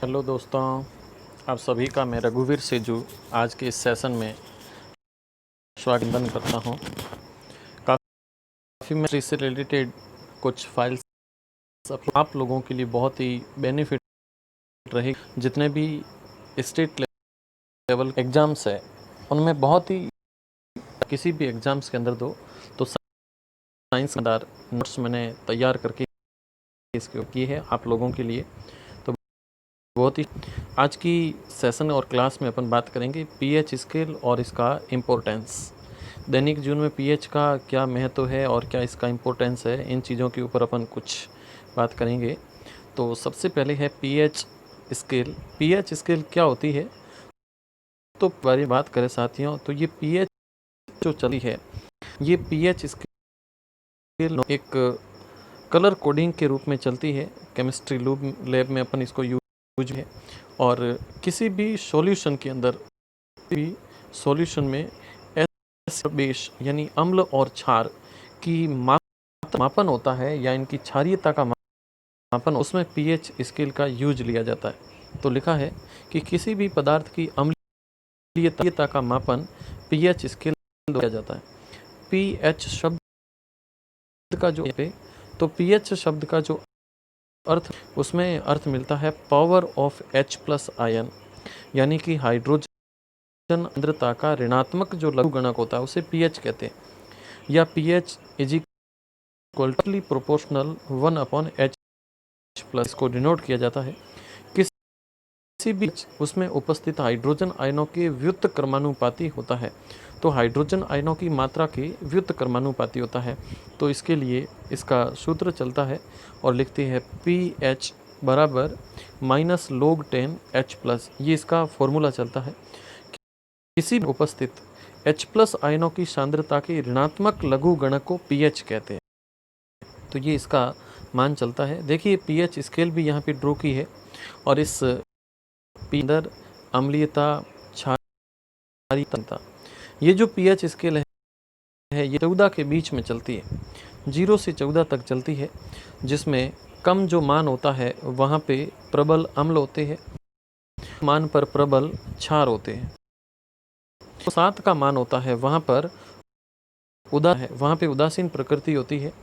Hello दोस्तों, आप सभी का मैं रघुवीर सेजू आज के इस सेशन में स्वागत करता हूं। काफ़ी मैं इससे रिलेटेड कुछ फाइल्स आप लोगों के लिए बहुत ही बेनिफिट रहेगी। जितने भी स्टेट लेवल एग्ज़ाम्स है उनमें बहुत ही किसी भी एग्ज़ाम्स के अंदर दो तो साइंस के नोट्स मैंने तैयार करके इसके की है आप लोगों के लिए। तो बहुत ही आज की सेशन और क्लास में अपन बात करेंगे पीएच स्केल और इसका इम्पोर्टेंस। दैनिक जीवन में पीएच का क्या महत्व है और क्या इसका इम्पोर्टेंस है, इन चीज़ों के ऊपर अपन कुछ बात करेंगे। तो सबसे पहले है पीएच स्केल। पीएच स्केल क्या होती है, तो बारे बात करें साथियों, तो ये पीएच जो चली है, ये पीएच स्केल एक कलर कोडिंग के रूप में चलती है। केमिस्ट्री लैब में अपन इसको यूज है और किसी भी सॉल्यूशन के अंदर भी सॉल्यूशन में बेस यानी अम्ल और क्षार की मापन होता है या इनकी क्षारीयता का मापन, उसमें पीएच स्केल का यूज लिया जाता है। तो लिखा है कि किसी भी पदार्थ की अम्लीयता का मापन पीएच स्केल किया जाता है। पीएच शब्द का जो तो पीएच शब्द का जो अर्थ, उसमें अर्थ मिलता है power of H plus ion, यानी कि हाइड्रोजन सांद्रता का ऋणात्मक जो लघु गणक होता है उसे पीएच कहते हैं, या pH is equal proportional 1/H plus को डिनोट किया जाता है किसी भी उसमें उपस्थित हाइड्रोजन आयनों के व्युत्त क्रमानुपाती होता है। तो हाइड्रोजन आयनों की मात्रा के व्युत्त क्रमानुपाती होता है। तो इसके लिए इसका सूत्र चलता है और लिखते हैं पीएच बराबर माइनस log 10 H प्लस। ये इसका फॉर्मूला चलता है। किसी भी उपस्थित H प्लस आयनों की सांद्रता के ऋणात्मक लघु गणक को पीएच कहते हैं। तो ये इसका मान चलता है। देखिए पीएच स्केल भी यहाँ पे ड्रॉ की है और इस अंदर अम्लीयता, क्षारीयता, ये जो पीएच स्केल है ये 14 के बीच में चलती है, 0 से 14 तक चलती है, जिसमें कम जो मान होता है वहाँ पे प्रबल अम्ल होते हैं, मान पर प्रबल क्षार होते हैं। तो 7 का मान होता है वहाँ पर वहाँ पे उदासीन प्रकृति होती है।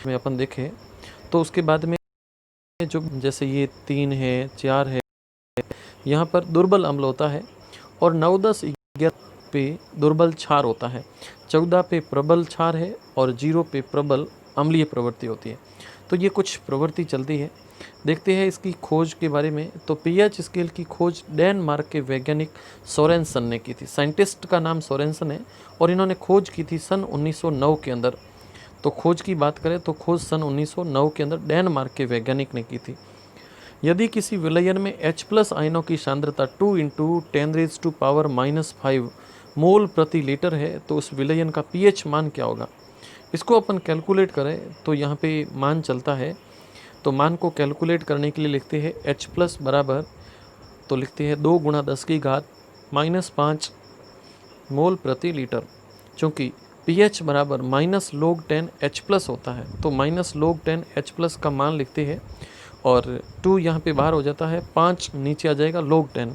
में अपन देखें तो उसके बाद में जो जैसे ये 3 है, 4 है, यहाँ पर दुर्बल अम्ल होता है और 9, 10, 11 पे दुर्बल क्षार होता है, 14 पे प्रबल क्षार है और 0 पे प्रबल अम्लीय प्रवृत्ति होती है। तो ये कुछ प्रवृत्ति चलती है। देखते हैं इसकी खोज के बारे में। तो पीएच स्केल की खोज डेनमार्क के वैज्ञानिक सोरेनसन ने की थी। साइंटिस्ट का नाम सोरेनसन है और इन्होंने खोज की थी सन 1909 के अंदर। तो खोज की बात करें तो खोज सन 1909 के अंदर डेनमार्क के वैज्ञानिक ने की थी। यदि किसी विलयन में H प्लस आयनों की सांद्रता 2 × 10⁻⁵ मोल प्रति लीटर है तो उस विलयन का पीएच मान क्या होगा। इसको अपन कैलकुलेट करें तो यहाँ पे मान चलता है। तो मान को कैलकुलेट करने के लिए लिखते हैं H प्लस बराबर, तो लिखते हैं 2 × 10⁻⁵ मोल प्रति लीटर। चूँकि pH बराबर -log 10 H प्लस होता है तो -log 10 H प्लस का मान लिखते हैं और 2 यहाँ पे बाहर हो जाता है, 5 नीचे आ जाएगा log 10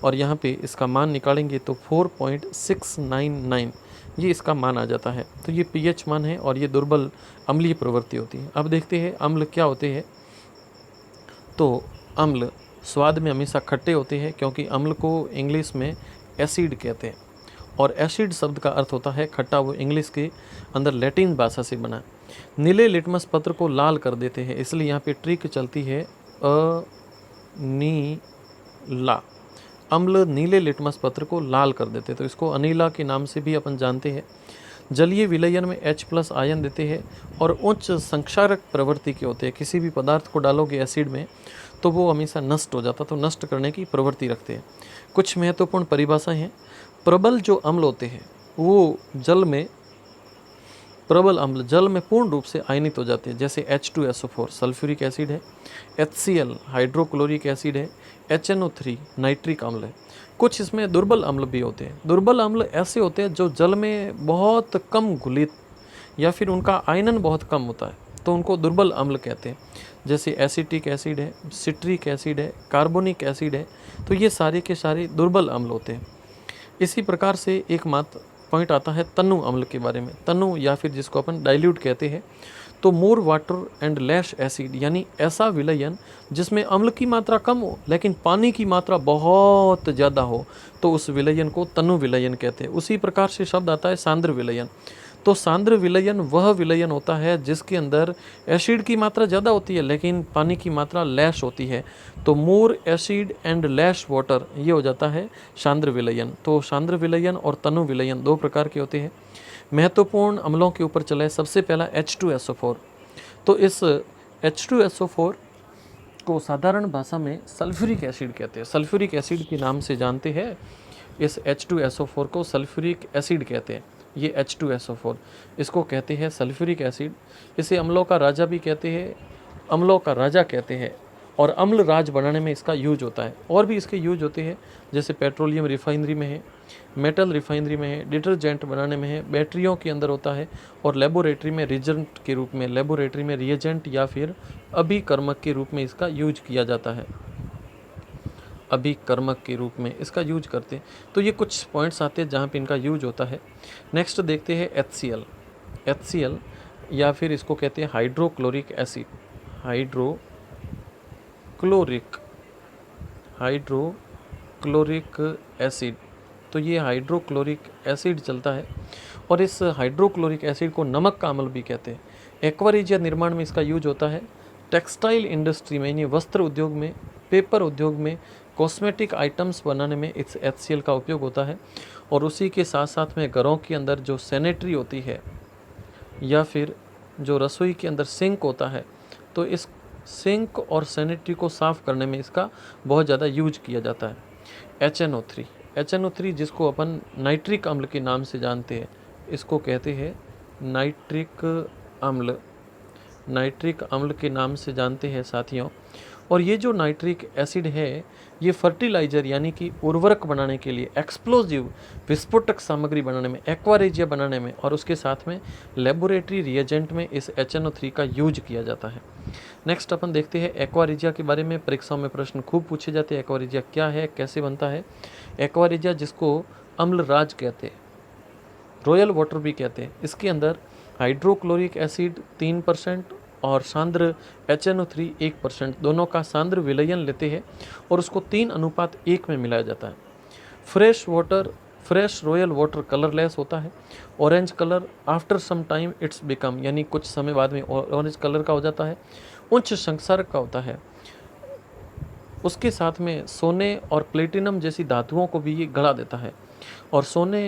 और यहाँ पे इसका मान निकालेंगे तो 4.699 ये इसका मान आ जाता है। तो ये pH मान है और ये दुर्बल अम्लीय प्रवृत्ति होती है। अब देखते हैं अम्ल क्या होते हैं। तो अम्ल स्वाद में हमेशा खट्टे होते हैं क्योंकि अम्ल को इंग्लिश में एसिड कहते हैं और एसिड शब्द का अर्थ होता है खट्टा। वो इंग्लिश के अंदर लैटिन भाषा से बना। नीले लिटमस पत्र को लाल कर देते हैं, इसलिए यहाँ पे ट्रिक चलती है अनीला। अम्ल नीले लिटमस पत्र को लाल कर देते हैं तो इसको अनीला के नाम से भी अपन जानते हैं। जलीय विलयन में H प्लस आयन देते हैं और उच्च संक्षारक प्रवृत्ति के होते हैं। किसी भी पदार्थ को डालोगे एसिड में तो वो हमेशा नष्ट हो जाता, तो नष्ट करने की प्रवृत्ति रखते हैं। कुछ महत्वपूर्ण परिभाषाएं हैं। प्रबल जो अम्ल होते हैं वो प्रबल अम्ल जल में पूर्ण रूप से आयनित हो जाते हैं, जैसे H2SO4 सल्फ्यूरिक एसिड है, HCl हाइड्रोक्लोरिक एसिड है, HNO3 नाइट्रिक अम्ल है। कुछ इसमें दुर्बल अम्ल भी होते हैं। दुर्बल अम्ल ऐसे होते हैं जो जल में बहुत कम घुलित या फिर उनका आयनन बहुत कम होता है, तो उनको दुर्बल अम्ल कहते हैं। जैसे एसिटिक एसिड है, सिट्रिक एसिड है, कार्बोनिक एसिड है, तो ये सारे के सारे दुर्बल अम्ल होते हैं। इसी प्रकार से एक मात्र पॉइंट आता है तनु अम्ल के बारे में। तनु या फिर जिसको अपन डाइल्यूट कहते हैं, तो more water and less acid, यानी ऐसा विलयन जिसमें अम्ल की मात्रा कम हो लेकिन पानी की मात्रा बहुत ज़्यादा हो, तो उस विलयन को तनु विलयन कहते हैं। उसी प्रकार से शब्द आता है सांद्र विलयन। तो सांद्र विलयन वह विलयन होता है जिसके अंदर एसिड की मात्रा ज़्यादा होती है लेकिन पानी की मात्रा लेस होती है। तो मोर एसिड एंड लेस वाटर, ये हो जाता है सांद्र विलयन। तो सांद्र विलयन और तनु विलयन दो प्रकार के होते हैं। महत्वपूर्ण अम्लों के ऊपर चले, सबसे पहला H2SO4। तो इस H2SO4 को साधारण भाषा में सल्फ्यूरिक एसिड कहते हैं। सल्फ्यूरिक एसिड के नाम से जानते हैं, इस H2SO4 को सल्फ्यूरिक एसिड कहते हैं। ये H2SO4 इसको कहते हैं सल्फ्यूरिक एसिड। इसे अम्लों का राजा भी कहते हैं, अम्लों का राजा कहते हैं, और अम्ल राज बनाने में इसका यूज होता है। और भी इसके यूज होते हैं, जैसे पेट्रोलियम रिफाइनरी में है, मेटल रिफाइनरी में है, डिटर्जेंट बनाने में है, बैटरियों के अंदर होता है, और लेबोरेटरी में रिएजेंट के रूप में, लेबोरेटरी में रिएजेंट या फिर अभिकर्मक के रूप में इसका यूज किया जाता है। अभिकर्मक के रूप में इसका यूज करते हैं। तो ये कुछ पॉइंट्स आते हैं जहाँ पे इनका यूज होता है। नेक्स्ट देखते हैं HCl। HCl या फिर इसको कहते हैं हाइड्रोक्लोरिक एसिड। Hydrochloric acid. तो ये हाइड्रोक्लोरिक एसिड चलता है, और इस हाइड्रोक्लोरिक एसिड को नमक का अम्ल भी कहते हैं। एक्वारिजिया निर्माण में इसका यूज होता है। टेक्सटाइल इंडस्ट्री में, यानी वस्त्र उद्योग में, पेपर उद्योग में, कॉस्मेटिक आइटम्स बनाने में इस HCl का उपयोग होता है। और उसी के साथ साथ में घरों के अंदर जो सैनिटरी होती है या फिर जो रसोई के अंदर सिंक होता है, तो इस सिंक और सैनिटरी को साफ़ करने में इसका बहुत ज़्यादा यूज किया जाता है। HNO3 जिसको अपन नाइट्रिक अम्ल के नाम से जानते हैं, इसको कहते हैं नाइट्रिक अम्ल के नाम से जानते हैं साथियों। और ये जो नाइट्रिक एसिड है, ये फर्टिलाइज़र यानी कि उर्वरक बनाने के लिए, एक्सप्लोजिव विस्फोटक सामग्री बनाने में, एक्वारेजिया बनाने में, और उसके साथ में लेबोरेटरी रिएजेंट में इस HNO3 का यूज किया जाता है। नेक्स्ट अपन देखते हैं एक्वारेजिया के बारे में। परीक्षाओं में प्रश्न खूब पूछे जाते हैं। एक्वारेजिया क्या है, कैसे बनता है? एक्वारेजिया जिसको अम्ल राज कहते हैं, रॉयल वाटर भी कहते हैं, इसके अंदर हाइड्रोक्लोरिक एसिड 3% और सांद्र HNO3 1%, दोनों का सांद्र विलयन लेते हैं और उसको 3:1 में मिलाया जाता है। फ्रेश रॉयल वाटर कलरलेस होता है। Orange colour after some time it's become, यानी कुछ समय बाद में ऑरेंज कलर का हो जाता है। उच्च संक्षारक का होता है। उसके साथ में सोने और प्लेटिनम जैसी धातुओं को भी ये गला देता है, और सोने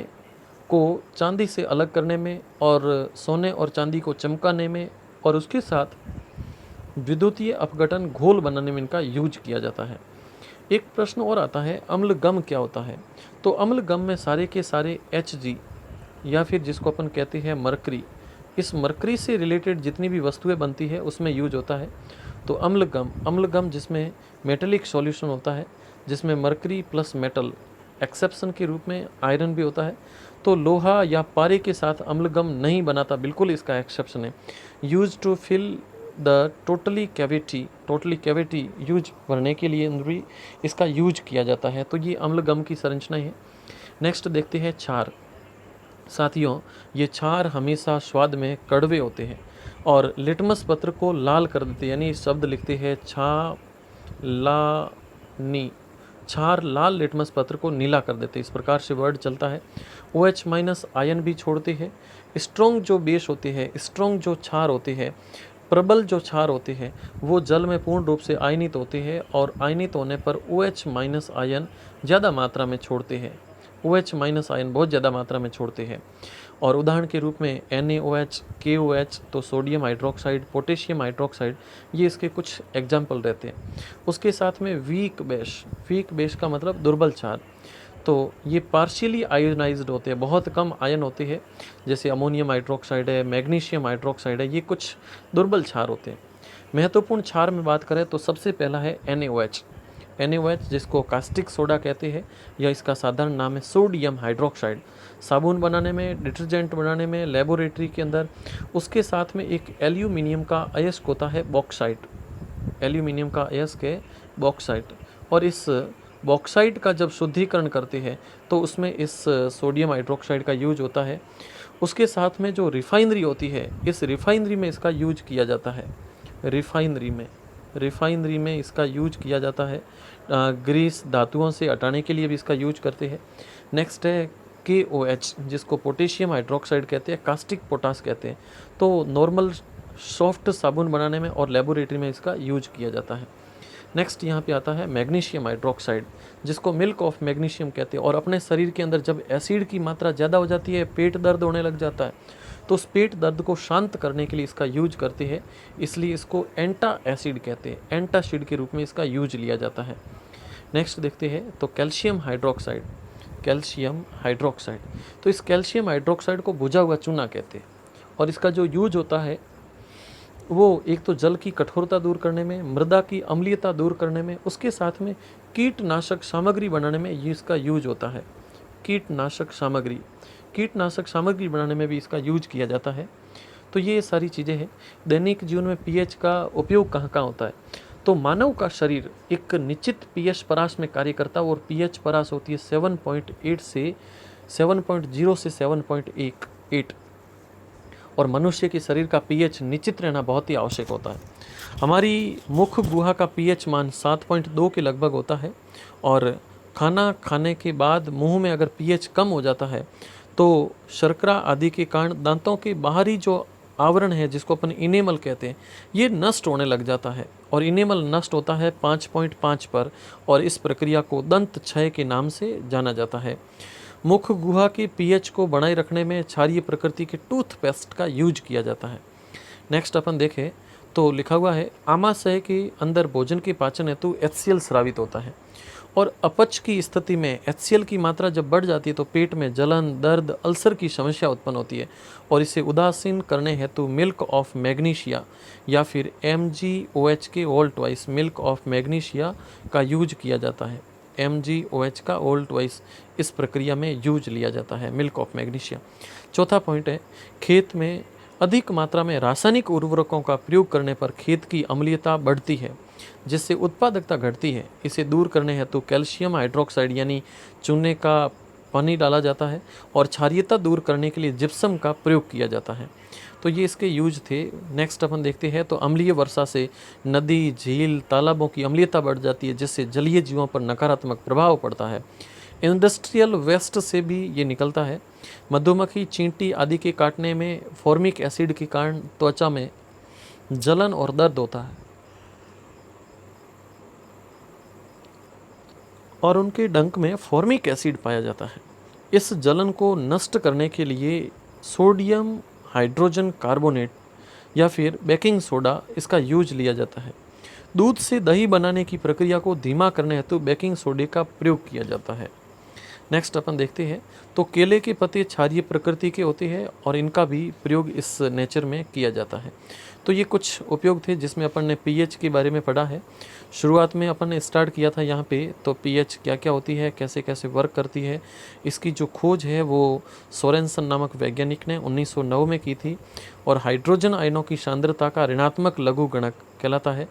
को चांदी से अलग करने में, और सोने और चांदी को चमकाने में, और उसके साथ विद्युतीय अपघटन घोल बनाने में इनका यूज किया जाता है। एक प्रश्न और आता है, अम्ल गम क्या होता है? तो अम्ल गम में सारे के सारे Hg या फिर जिसको अपन कहते हैं मरकरी, इस मरकरी से रिलेटेड जितनी भी वस्तुएं बनती है उसमें यूज होता है। तो अम्ल गम जिसमें मेटेलिक सॉल्यूशन होता है, जिसमें मरकरी प्लस मेटल, एक्सेप्शन के रूप में आयरन भी होता है। तो लोहा या पारे के साथ अम्लगम नहीं बनाता, बिल्कुल इसका एक्सेप्शन है। Use to fill the totally cavity use भरने के लिए भी इसका यूज किया जाता है। तो ये अम्लगम की संरचना है। नेक्स्ट देखते हैं क्षार। साथियों, ये क्षार हमेशा स्वाद में कड़वे होते हैं और लिटमस पत्र को लाल कर देते हैं, यानी शब्द लिखते हैं क्षार लाल लिटमस पत्र को नीला कर देते हैं, इस प्रकार से वर्ड चलता है। OH- आयन भी छोड़ते हैं। स्ट्रॉन्ग जो बेस होते हैं, स्ट्रॉन्ग जो क्षार होते हैं, प्रबल जो क्षार होते हैं, वो जल में पूर्ण रूप से आयनित होते हैं, और आयनित होने पर OH- आयन ज़्यादा मात्रा में छोड़ते हैं। OH- आयन बहुत ज़्यादा मात्रा में छोड़ते हैं। और उदाहरण के रूप में NaOH, KOH, तो सोडियम हाइड्रोक्साइड, पोटेशियम हाइड्रोक्साइड, ये इसके कुछ एग्जाम्पल रहते हैं। उसके साथ में वीक बेस का मतलब दुर्बल क्षार, तो ये पार्शियली आयोनाइज्ड होते हैं, बहुत कम आयन होते हैं, जैसे अमोनियम हाइड्रोक्साइड है, मैग्नीशियम हाइड्रोक्साइड है, ये कुछ दुर्बल क्षार होते हैं। महत्वपूर्ण क्षार में बात करें तो सबसे पहला है NaOH जिसको कास्टिक सोडा कहते हैं, या इसका साधारण नाम है सोडियम हाइड्रोक्साइड। साबुन बनाने में, डिटर्जेंट बनाने में, लेबोरेटरी के अंदर। उसके साथ में एक एल्यूमिनियम का अयस्क होता है बॉक्साइट, एल्यूमिनियम का अयस्क है बॉक्साइट, और इस बॉक्साइट का जब शुद्धिकरण करते हैं तो उसमें इस सोडियम हाइड्रोक्साइड का यूज होता है। उसके साथ में जो रिफाइनरी होती है, इस रिफाइनरी में इसका यूज किया जाता है। रिफाइनरी में इसका यूज किया जाता है। ग्रीस धातुओं से हटाने के लिए भी इसका यूज करते हैं। नेक्स्ट है KOH, जिसको पोटेशियम हाइड्रोक्साइड कहते हैं, कास्टिक पोटास कहते हैं। तो नॉर्मल सॉफ्ट साबुन बनाने में और लेबोरेटरी में इसका यूज किया जाता है। नेक्स्ट यहाँ पे आता है मैग्नीशियम हाइड्रोक्साइड, जिसको मिल्क ऑफ मैग्नीशियम कहते हैं। और अपने शरीर के अंदर जब एसिड की मात्रा ज़्यादा हो जाती है, पेट दर्द होने लग जाता है, तो उस पेट दर्द को शांत करने के लिए इसका यूज करते हैं। इसलिए इसको एंटा एसिड कहते हैं, एंटासिड के रूप में इसका यूज लिया जाता है। नेक्स्ट देखते हैं तो कैल्शियम हाइड्रोक्साइड। तो इस कैल्शियम हाइड्रोक्साइड को बुझा हुआ चूना कहते हैं, और इसका जो यूज होता है वो एक तो जल की कठोरता दूर करने में, मृदा की अम्लीयता दूर करने में, उसके साथ में कीटनाशक सामग्री बनाने में ये इसका यूज होता है। कीटनाशक सामग्री बनाने में भी इसका यूज किया जाता है। तो ये सारी चीज़ें हैं। दैनिक जीवन में पीएच का उपयोग कहाँ कहाँ होता है? तो मानव का शरीर एक निश्चित पीएच परास में कार्य करता है, और पीएच परास होती है 7.0 से 7.8, और मनुष्य के शरीर का पीएच निश्चित रहना बहुत ही आवश्यक होता है। हमारी मुख गुहा का पीएच मान 7.2 के लगभग होता है, और खाना खाने के बाद मुंह में अगर पीएच कम हो जाता है तो शर्करा आदि के कारण दांतों के बाहरी जो आवरण है, जिसको अपन इनेमल कहते हैं, ये नष्ट होने लग जाता है, और इनेमल नष्ट होता है 5.5 पर, और इस प्रक्रिया को दंत क्षय के नाम से जाना जाता है। मुख गुहा के पीएच को बनाए रखने में क्षारीय प्रकृति के टूथपेस्ट का यूज किया जाता है। नेक्स्ट अपन देखें तो लिखा हुआ है आमाशय के अंदर भोजन के पाचन हेतु HCl स्रावित होता है, और अपच की स्थिति में HCl की मात्रा जब बढ़ जाती है तो पेट में जलन, दर्द, अल्सर की समस्या उत्पन्न होती है, और इसे उदासीन करने हेतु मिल्क ऑफ मैग्नीशिया या फिर MgOH के whole twice milk of magnesia का यूज किया जाता है। MgOH का होल ट्वाइस इस प्रक्रिया में यूज लिया जाता है, मिल्क ऑफ मैग्नीशिया। चौथा पॉइंट है खेत में अधिक मात्रा में रासायनिक उर्वरकों का प्रयोग करने पर खेत की अम्लीयता बढ़ती है, जिससे उत्पादकता घटती है। इसे दूर करने हेतु कैल्शियम हाइड्रोक्साइड यानी चूने का पानी डाला जाता है, और क्षारीयता दूर करने के लिए जिप्सम का प्रयोग किया जाता है। तो ये इसके यूज थे। नेक्स्ट अपन देखते हैं तो अम्लीय वर्षा से नदी, झील, तालाबों की अम्लीयता बढ़ जाती है, जिससे जलीय जीवों पर नकारात्मक प्रभाव पड़ता है। इंडस्ट्रियल वेस्ट से भी ये निकलता है। मधुमक्खी, चींटी आदि के काटने में फॉर्मिक एसिड के कारण त्वचा में जलन और दर्द होता है, और उनके डंक में फॉर्मिक एसिड पाया जाता है। इस जलन को नष्ट करने के लिए सोडियम हाइड्रोजन कार्बोनेट या फिर बेकिंग सोडा इसका यूज लिया जाता है। दूध से दही बनाने की प्रक्रिया को धीमा करने हेतु बेकिंग सोडे का प्रयोग किया जाता है। नेक्स्ट अपन देखते हैं तो केले के पत्ते क्षारीय प्रकृति के होते हैं, और इनका भी प्रयोग इस नेचर में किया जाता है। तो ये कुछ उपयोग थे जिसमें अपन ने पीएच के बारे में पढ़ा है। शुरुआत में अपन ने स्टार्ट किया था यहाँ पे, तो पीएच क्या क्या होती है, कैसे कैसे वर्क करती है, इसकी जो खोज है वो सोरेनसन नामक वैज्ञानिक ने 1909 में की थी। और हाइड्रोजन आयनों की सांद्रता का ऋणात्मक लघु गणक कहलाता है।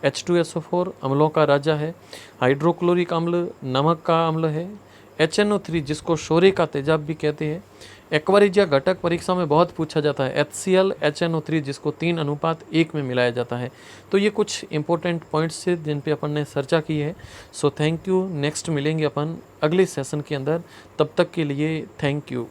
H2SO4 अम्लों का राजा है। हाइड्रोक्लोरिक अम्ल नमक का अम्ल है। HNO3 जिसको शोरे का तेजाब भी कहते हैं। एक्वारिजिया घटक परीक्षा में बहुत पूछा जाता है। HCl HNO3 जिसको 3:1 में मिलाया जाता है। तो ये कुछ इंपॉर्टेंट पॉइंट्स थे जिन पे अपन ने चर्चा की है। So thank you. नेक्स्ट मिलेंगे अपन अगले सेशन के अंदर, तब तक के लिए थैंक यू।